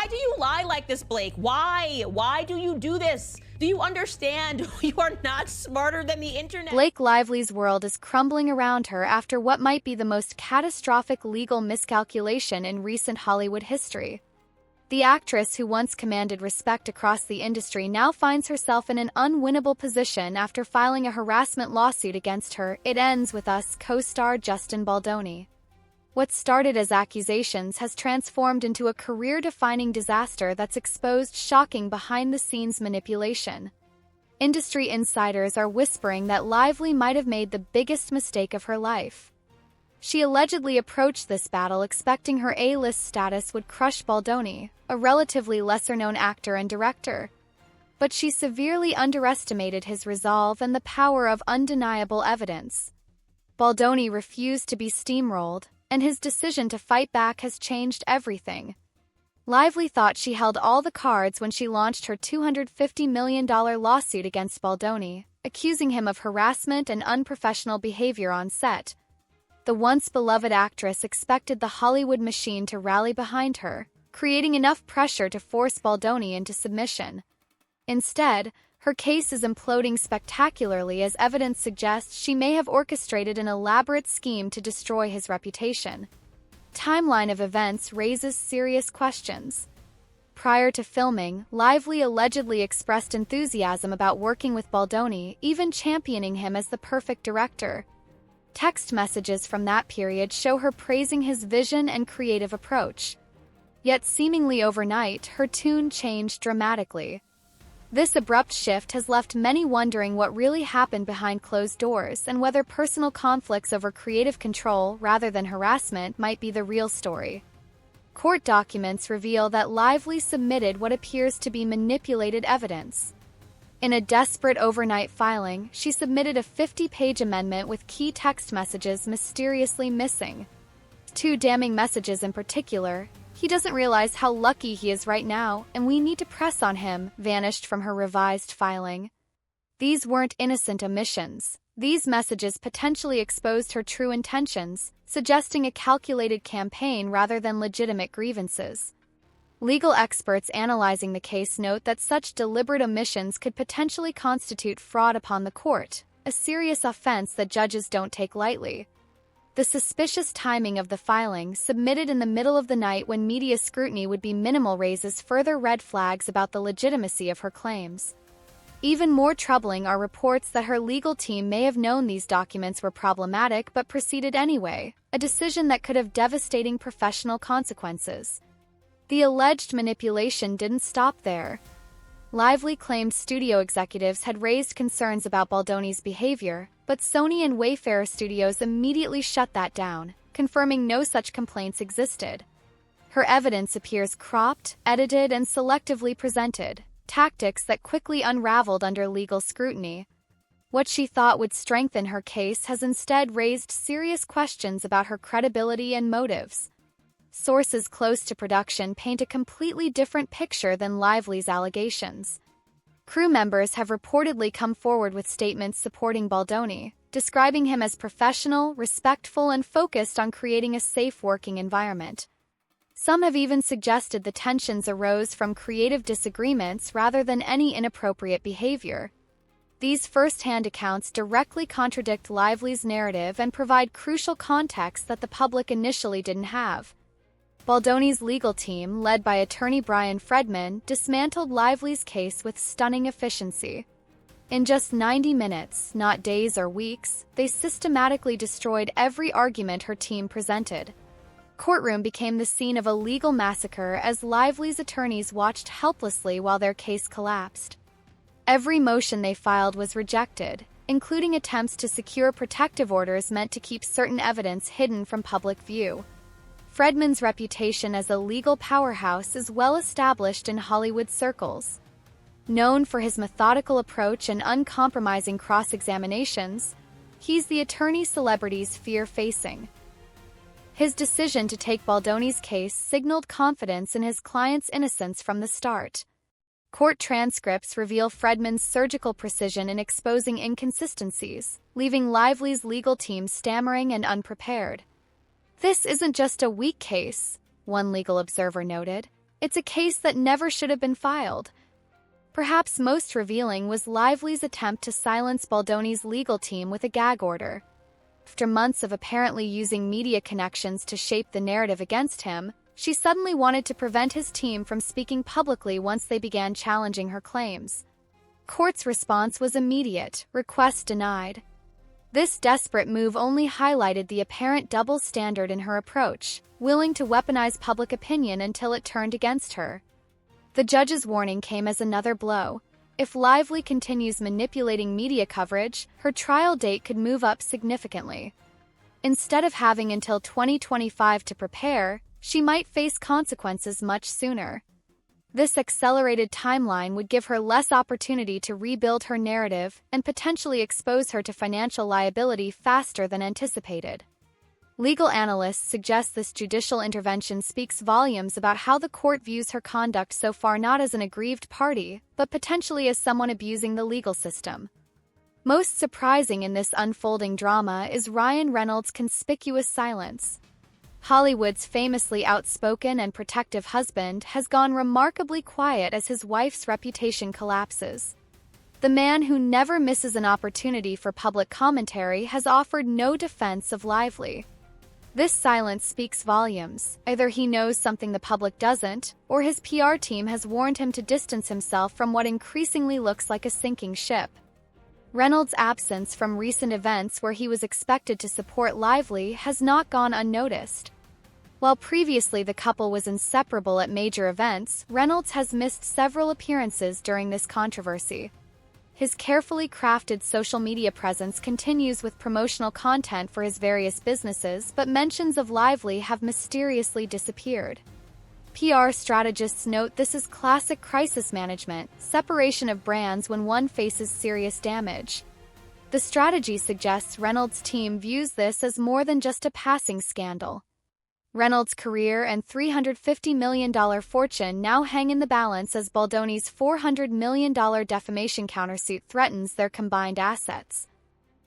Why do you lie like this, Blake? Why? Why do you do this? Do you understand? You are not smarter than the internet. Blake Lively's world is crumbling around her after what might be the most catastrophic legal miscalculation in recent Hollywood history. The actress who once commanded respect across the industry now finds herself in an unwinnable position after filing a harassment lawsuit against her It Ends With Us co-star Justin Baldoni. What started as accusations has transformed into a career-defining disaster that's exposed shocking behind-the-scenes manipulation. Industry insiders are whispering that Lively might have made the biggest mistake of her life. She allegedly approached this battle expecting her A-list status would crush Baldoni, a relatively lesser-known actor and director. But she severely underestimated his resolve and the power of undeniable evidence. Baldoni refused to be steamrolled, and his decision to fight back has changed everything. Lively thought she held all the cards when she launched her $250 million lawsuit against Baldoni, accusing him of harassment and unprofessional behavior on set. The once beloved actress expected the Hollywood machine to rally behind her, creating enough pressure to force Baldoni into submission. Instead, her case is imploding spectacularly as evidence suggests she may have orchestrated an elaborate scheme to destroy his reputation. Timeline of events raises serious questions. Prior to filming, Lively allegedly expressed enthusiasm about working with Baldoni, even championing him as the perfect director. Text messages from that period show her praising his vision and creative approach. Yet seemingly overnight, her tune changed dramatically. This abrupt shift has left many wondering what really happened behind closed doors and whether personal conflicts over creative control rather than harassment might be the real story. Court documents reveal that Lively submitted what appears to be manipulated evidence. In a desperate overnight filing, she submitted a 50-page amendment with key text messages mysteriously missing. Two damning messages in particular: "He doesn't realize how lucky he is right now, and we need to press on him," vanished from her revised filing. These weren't innocent omissions. These messages potentially exposed her true intentions, suggesting a calculated campaign rather than legitimate grievances. Legal experts analyzing the case note that such deliberate omissions could potentially constitute fraud upon the court, a serious offense that judges don't take lightly. The suspicious timing of the filing, submitted in the middle of the night when media scrutiny would be minimal, raises further red flags about the legitimacy of her claims. Even more troubling are reports that her legal team may have known these documents were problematic but proceeded anyway, a decision that could have devastating professional consequences. The alleged manipulation didn't stop there. Lively claimed studio executives had raised concerns about Baldoni's behavior, but Sony and Wayfarer Studios immediately shut that down, confirming no such complaints existed. Her evidence appears cropped, edited, and selectively presented, tactics that quickly unraveled under legal scrutiny. What she thought would strengthen her case has instead raised serious questions about her credibility and motives. Sources close to production paint a completely different picture than Lively's allegations. Crew members have reportedly come forward with statements supporting Baldoni, describing him as professional, respectful, and focused on creating a safe working environment. Some have even suggested the tensions arose from creative disagreements rather than any inappropriate behavior. These first-hand accounts directly contradict Lively's narrative and provide crucial context that the public initially didn't have. Baldoni's legal team, led by attorney Brian Fredman, dismantled Lively's case with stunning efficiency. In just 90 minutes, not days or weeks, they systematically destroyed every argument her team presented. Courtroom became the scene of a legal massacre as Lively's attorneys watched helplessly while their case collapsed. Every motion they filed was rejected, including attempts to secure protective orders meant to keep certain evidence hidden from public view. Fredman's reputation as a legal powerhouse is well established in Hollywood circles. Known for his methodical approach and uncompromising cross-examinations, he's the attorney celebrities fear facing. His decision to take Baldoni's case signaled confidence in his client's innocence from the start. Court transcripts reveal Fredman's surgical precision in exposing inconsistencies, leaving Lively's legal team stammering and unprepared. "This isn't just a weak case," one legal observer noted. It's a case that never should have been filed. Perhaps most revealing was Lively's attempt to silence Baldoni's legal team with a gag order. After months of apparently using media connections to shape the narrative against him, she suddenly wanted to prevent his team from speaking publicly once they began challenging her claims. Court's response was immediate: request denied. This desperate move only highlighted the apparent double standard in her approach, willing to weaponize public opinion until it turned against her. The judge's warning came as another blow. If Lively continues manipulating media coverage, her trial date could move up significantly. Instead of having until 2025 to prepare, she might face consequences much sooner. This accelerated timeline would give her less opportunity to rebuild her narrative and potentially expose her to financial liability faster than anticipated. Legal analysts suggest this judicial intervention speaks volumes about how the court views her conduct so far, not as an aggrieved party, but potentially as someone abusing the legal system. Most surprising in this unfolding drama is Ryan Reynolds' conspicuous silence. Hollywood's famously outspoken and protective husband has gone remarkably quiet as his wife's reputation collapses. The man who never misses an opportunity for public commentary has offered no defense of Lively. This silence speaks volumes. Either he knows something the public doesn't, or his PR team has warned him to distance himself from what increasingly looks like a sinking ship. Reynolds' absence from recent events where he was expected to support Lively has not gone unnoticed. While previously the couple was inseparable at major events, Reynolds has missed several appearances during this controversy. His carefully crafted social media presence continues with promotional content for his various businesses, but mentions of Lively have mysteriously disappeared. PR strategists note this is classic crisis management, separation of brands when one faces serious damage. The strategy suggests Reynolds' team views this as more than just a passing scandal. Reynolds' career and $350 million fortune now hang in the balance as Baldoni's $400 million defamation countersuit threatens their combined assets.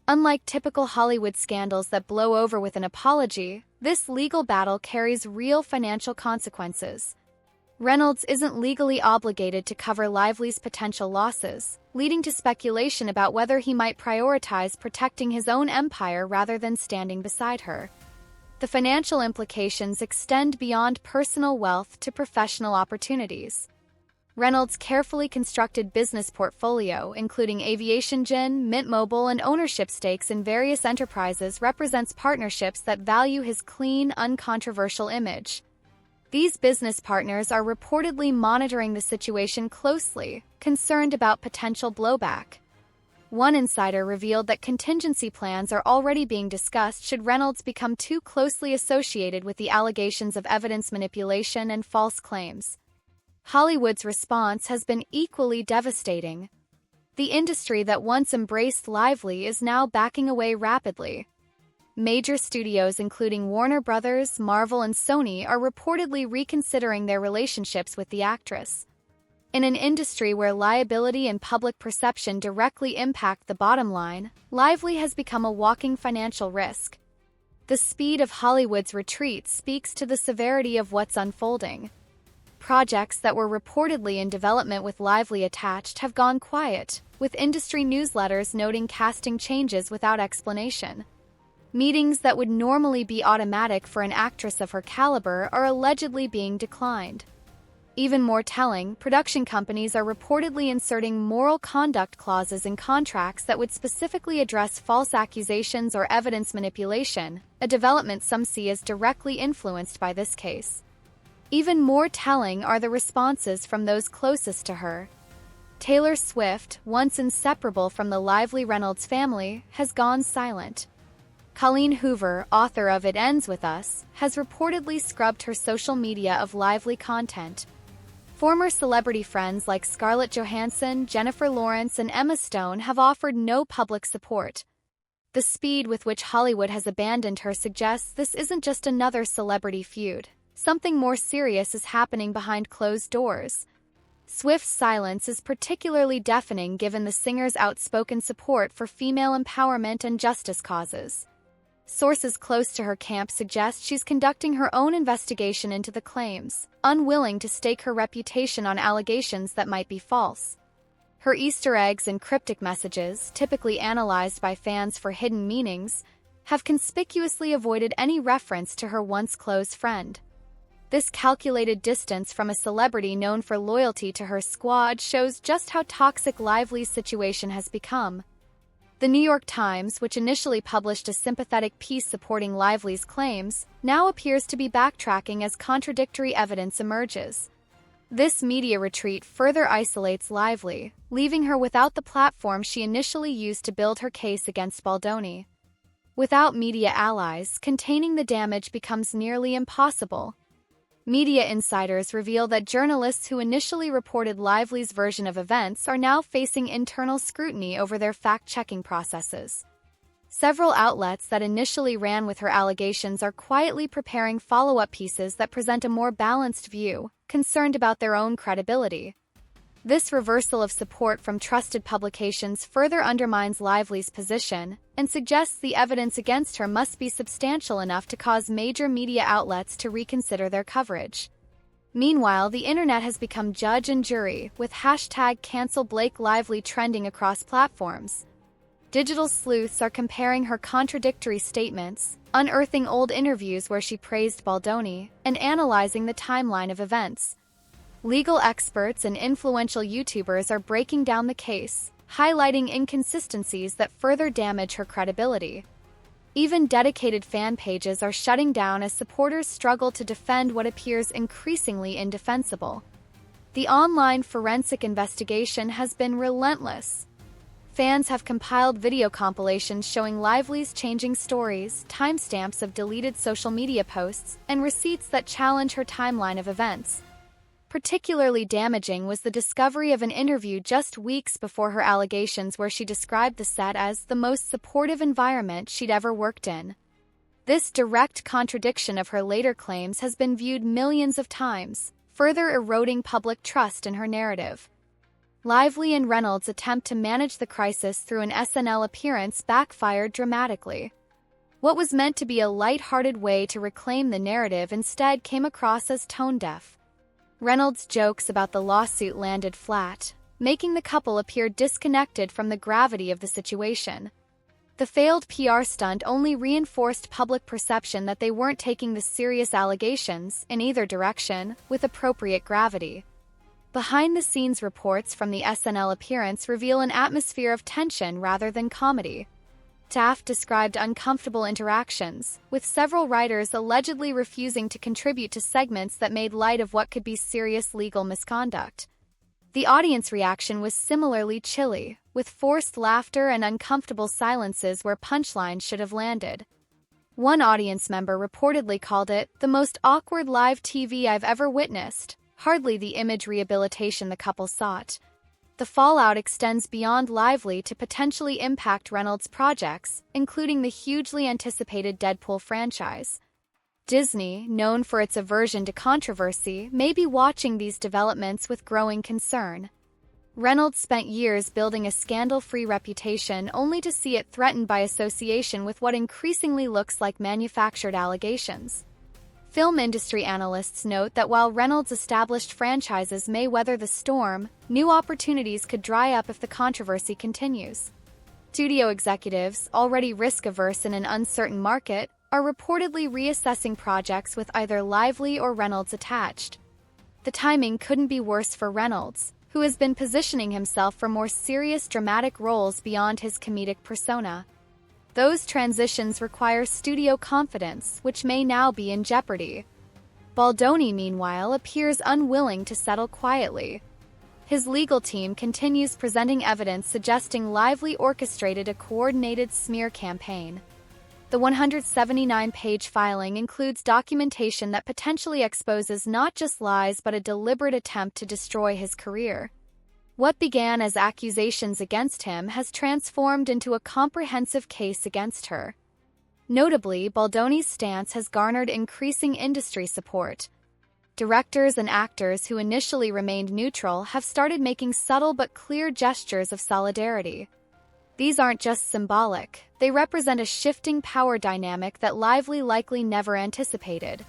Unlike typical Hollywood scandals that blow over with an apology, this legal battle carries real financial consequences. Reynolds isn't legally obligated to cover Lively's potential losses, leading to speculation about whether he might prioritize protecting his own empire rather than standing beside her. The financial implications extend beyond personal wealth to professional opportunities. Reynolds' carefully constructed business portfolio, including Aviation Gin, Mint Mobile, and ownership stakes in various enterprises, represents partnerships that value his clean, uncontroversial image. These business partners are reportedly monitoring the situation closely, concerned about potential blowback. One insider revealed that contingency plans are already being discussed should Reynolds become too closely associated with the allegations of evidence manipulation and false claims. Hollywood's response has been equally devastating. The industry that once embraced Lively is now backing away rapidly. Major studios including Warner Brothers, Marvel, and Sony are reportedly reconsidering their relationships with the actress. In an industry where liability and public perception directly impact the bottom line, Lively has become a walking financial risk. The speed of Hollywood's retreat speaks to the severity of what's unfolding. Projects that were reportedly in development with Lively attached have gone quiet, with industry newsletters noting casting changes without explanation. Meetings that would normally be automatic for an actress of her caliber are allegedly being declined. Even more telling, production companies are reportedly inserting moral conduct clauses in contracts that would specifically address false accusations or evidence manipulation, a development some see as directly influenced by this case. Even more telling are the responses from those closest to her. Taylor Swift, once inseparable from the Lively Reynolds family, has gone silent. Colleen Hoover, author of It Ends With Us, has reportedly scrubbed her social media of Lively content. Former celebrity friends like Scarlett Johansson, Jennifer Lawrence, and Emma Stone have offered no public support. The speed with which Hollywood has abandoned her suggests this isn't just another celebrity feud. Something more serious is happening behind closed doors. Swift's silence is particularly deafening given the singer's outspoken support for female empowerment and justice causes. Sources close to her camp suggest she's conducting her own investigation into the claims, unwilling to stake her reputation on allegations that might be false. Her Easter eggs and cryptic messages, typically analyzed by fans for hidden meanings, have conspicuously avoided any reference to her once close friend. This calculated distance from a celebrity known for loyalty to her squad shows just how toxic Lively's situation has become. The New York Times, which initially published a sympathetic piece supporting Lively's claims, now appears to be backtracking as contradictory evidence emerges. This media retreat further isolates Lively, leaving her without the platform she initially used to build her case against Baldoni. Without media allies, containing the damage becomes nearly impossible. Media insiders reveal that journalists who initially reported Lively's version of events are now facing internal scrutiny over their fact-checking processes. Several outlets that initially ran with her allegations are quietly preparing follow-up pieces that present a more balanced view, concerned about their own credibility. This reversal of support from trusted publications further undermines Lively's position and suggests the evidence against her must be substantial enough to cause major media outlets to reconsider their coverage. Meanwhile, the internet has become judge and jury, with #CancelBlakeLively trending across platforms. Digital sleuths are comparing her contradictory statements, unearthing old interviews where she praised Baldoni, and analyzing the timeline of events. Legal experts and influential YouTubers are breaking down the case, highlighting inconsistencies that further damage her credibility. Even dedicated fan pages are shutting down as supporters struggle to defend what appears increasingly indefensible. The online forensic investigation has been relentless. Fans have compiled video compilations showing Lively's changing stories, timestamps of deleted social media posts, and receipts that challenge her timeline of events. Particularly damaging was the discovery of an interview just weeks before her allegations where she described the set as the most supportive environment she'd ever worked in. This direct contradiction of her later claims has been viewed millions of times, further eroding public trust in her narrative. Lively and Reynolds' attempt to manage the crisis through an SNL appearance backfired dramatically. What was meant to be a light-hearted way to reclaim the narrative instead came across as tone-deaf. Reynolds' jokes about the lawsuit landed flat, making the couple appear disconnected from the gravity of the situation. The failed PR stunt only reinforced public perception that they weren't taking the serious allegations, in either direction, with appropriate gravity. Behind-the-scenes reports from the SNL appearance reveal an atmosphere of tension rather than comedy. Taft described uncomfortable interactions, with several writers allegedly refusing to contribute to segments that made light of what could be serious legal misconduct. The audience reaction was similarly chilly, with forced laughter and uncomfortable silences where punchlines should have landed. One audience member reportedly called it the most awkward live TV I've ever witnessed, hardly the image rehabilitation the couple sought. The fallout extends beyond Lively to potentially impact Reynolds' projects, including the hugely anticipated Deadpool franchise. Disney, known for its aversion to controversy, may be watching these developments with growing concern. Reynolds spent years building a scandal-free reputation only to see it threatened by association with what increasingly looks like manufactured allegations. Film industry analysts note that while Reynolds' established franchises may weather the storm, new opportunities could dry up if the controversy continues. Studio executives, already risk-averse in an uncertain market, are reportedly reassessing projects with either Lively or Reynolds attached. The timing couldn't be worse for Reynolds, who has been positioning himself for more serious dramatic roles beyond his comedic persona. Those transitions require studio confidence, which may now be in jeopardy. Baldoni, meanwhile, appears unwilling to settle quietly. His legal team continues presenting evidence suggesting Lively orchestrated a coordinated smear campaign. The 179-page filing includes documentation that potentially exposes not just lies but a deliberate attempt to destroy his career. What began as accusations against him has transformed into a comprehensive case against her. Notably, Baldoni's stance has garnered increasing industry support. Directors and actors who initially remained neutral have started making subtle but clear gestures of solidarity. These aren't just symbolic, they represent a shifting power dynamic that Lively likely never anticipated.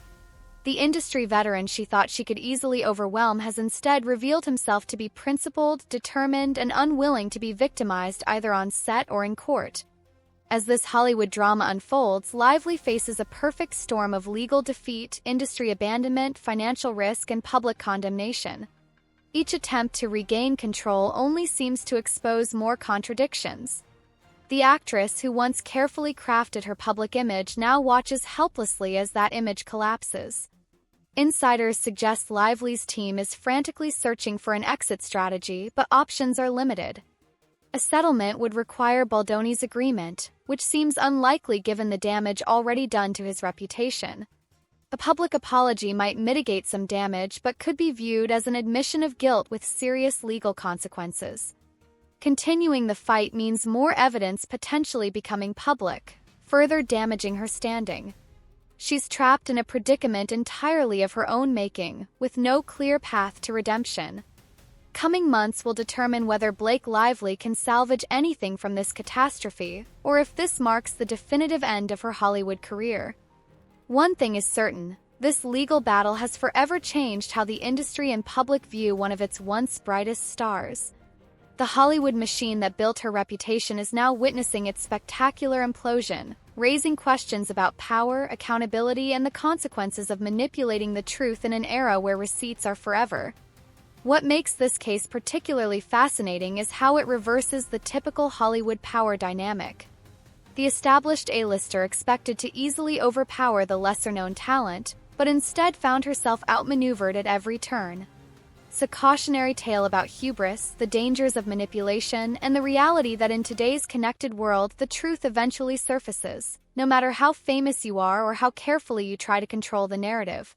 The industry veteran she thought she could easily overwhelm has instead revealed himself to be principled, determined, and unwilling to be victimized either on set or in court. As this Hollywood drama unfolds, Lively faces a perfect storm of legal defeat, industry abandonment, financial risk, and public condemnation. Each attempt to regain control only seems to expose more contradictions. The actress, who once carefully crafted her public image, now watches helplessly as that image collapses. Insiders suggest Lively's team is frantically searching for an exit strategy, but options are limited. A settlement would require Baldoni's agreement, which seems unlikely given the damage already done to his reputation. A public apology might mitigate some damage, but could be viewed as an admission of guilt with serious legal consequences. Continuing the fight means more evidence potentially becoming public, further damaging her standing. She's trapped in a predicament entirely of her own making, with no clear path to redemption. Coming months will determine whether Blake Lively can salvage anything from this catastrophe, or if this marks the definitive end of her Hollywood career. One thing is certain, this legal battle has forever changed how the industry and public view one of its once brightest stars. The Hollywood machine that built her reputation is now witnessing its spectacular implosion, raising questions about power, accountability, and the consequences of manipulating the truth in an era where receipts are forever. What makes this case particularly fascinating is how it reverses the typical Hollywood power dynamic. The established A-lister expected to easily overpower the lesser-known talent, but instead found herself outmaneuvered at every turn. It's a cautionary tale about hubris, the dangers of manipulation, and the reality that in today's connected world, the truth eventually surfaces, no matter how famous you are or how carefully you try to control the narrative.